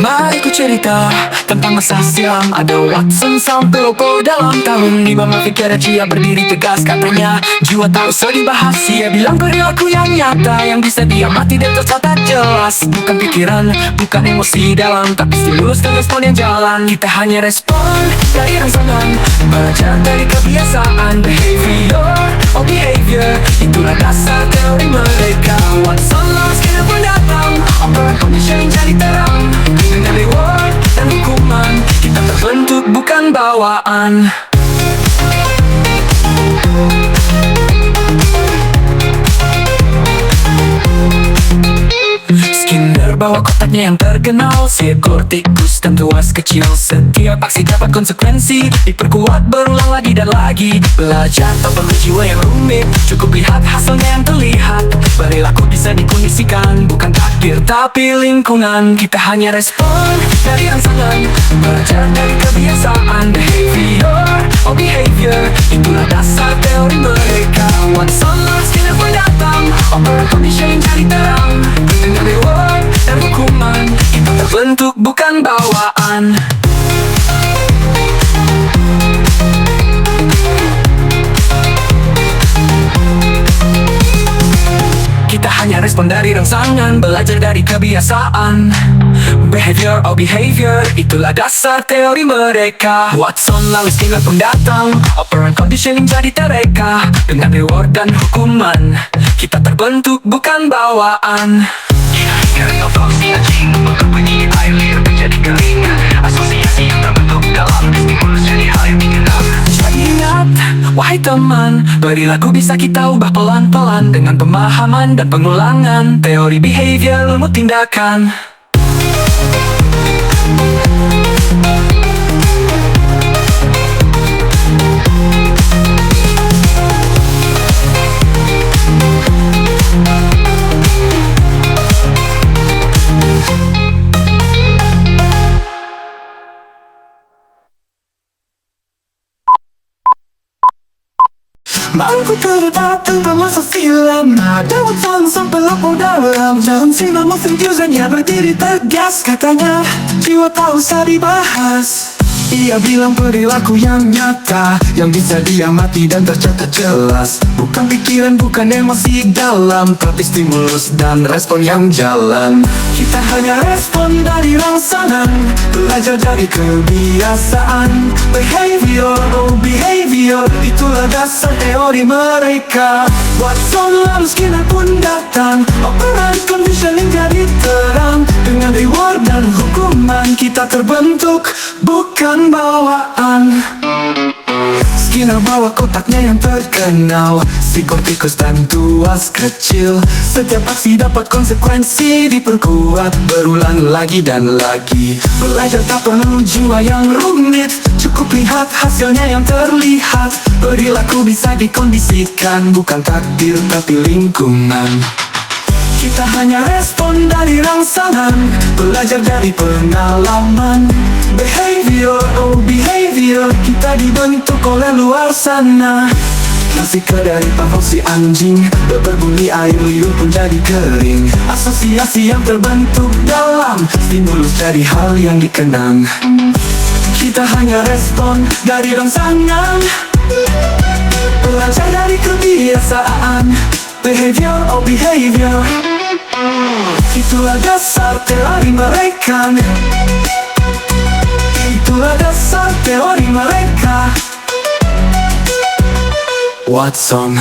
Mari ku cerita tentang masa silam. Ada Watson sampai Lopo dalam tahun 5 Fikir dia berdiri tegas katanya, jiwa tak usah dibahas. Ia bilang perilaku yang nyata, yang bisa diamati dan tercatat jelas. Bukan pikiran, bukan emosi dalam, tapi stimulus dan respon yang jalan. Kita hanya respon dari rangsangan, belajar dari kebiasaan. Behavior, oh behavior, itulah dasar teori mereka. Watson lawan skill pun datang, operan condition jadi terang. Dengan reward dan hukuman, kita terbentuk bukan bawaan. Skinner bawa kotaknya yang terkenal, seekor tikus dan tuas kecil. Setiap aksi dapat konsekuensi, diperkuat berulang lagi dan lagi. Belajar tak perlu jiwa yang rumit, cukup lihat hasilnya yang terlihat. Perilaku bisa dikondisikan, bukan takdir tapi lingkungan. Kita hanya respon dari rangsangan, belajar dari kebiasaan. Behavior, oh behavior, itulah dasar teori mereka. Watson lawan skill pun datang, operan condition jadi terang. Dengan reward dan hukuman, kita terbentuk bukan bawaan. Kita hanya respon dari rangsangan, belajar dari kebiasaan. Behavior, oh behavior, itulah dasar teori mereka. Watson lalu skill pun datang, operan conditioning jadi tereka. Dengan reward dan hukuman, kita terbentuk bukan bawaan. Kering otopsi anjing, berbunyi air liur menjadi kering. Asosiasi yang terbentuk dalam stimulus jadi hal yang dikenal. Jadi ingat, wahai teman, perilaku bisa kita ubah pelan-pelan dengan pemahaman dan pengulangan. Teori behavior ilmu tindakan. Aku terletak tentang masa silam. Ada Watson sampai Lopo dalam tahun 5 Fikirnya berdiri tegas katanya, jiwa tak usah dibahas. Ia bilang perilaku yang nyata, yang bisa diamati dan tercatat jelas. Bukan pikiran, bukan emosi dalam, tapi stimulus dan respon yang jalan. Kita hanya respon dari rangsangan, belajar dari kebiasaan. Behavior, oh behavior, itulah dasar teori mereka. Watson lalu Skinner pun datang, operan conditioning jadi terang. Dengan reward dan hukuman, kita terbentuk bukan bawaan. Skinner bawa kotaknya yang terkenal, psikotikus dan tuas kecil. Setiap aksi dapat konsekuensi, diperkuat berulang lagi dan lagi. Belajar tak perlu jiwa yang rumit, cukup lihat hasilnya yang terlihat. Perilaku bisa dikondisikan, bukan takdir tapi lingkungan. Kita hanya respon dari rangsangan, belajar dari pengalaman. Behavior, oh behavior, kita dibentuk oleh luar sana. Nasika dari pangkal si anjing, berbunyi air liur pun jadi kering. Asosiasi yang terbentuk dalam, stimulus dari hal yang dikenang. Kita hanya respon dari rangsangan, belajar dari kebiasaan. Behavior, oh behavior, itulah dasar teori mereka. Itulah dasar teori mereka. Watson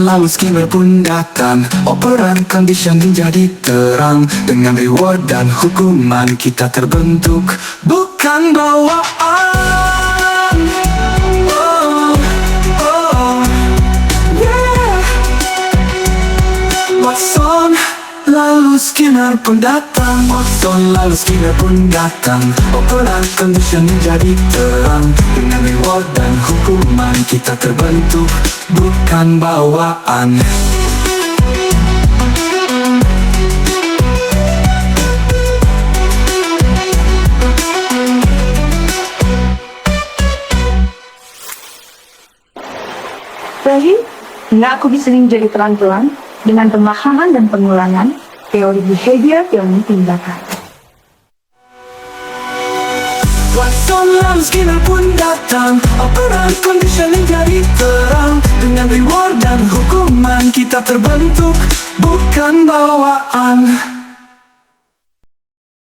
lalu Skinner pun datang, operan conditioning jadi terang. Dengan reward dan hukuman, kita terbentuk bukan bawaan. Watson lalu Skinner pun datang, Watson lalu Skinner pun datang. Operan conditioning jadi terang. Dengan reward dan hukuman, kita terbentuk bukan bawaan. Rahim, Hingga aku bisa menjadi pelan-pelan dengan pemahaman dan pengulangan teori behavior yang tindakan. Watson lalu skinner pun datang, operan conditioning jadi terang. Dengan reward dan hukuman kita terbentuk, bukan bawaan.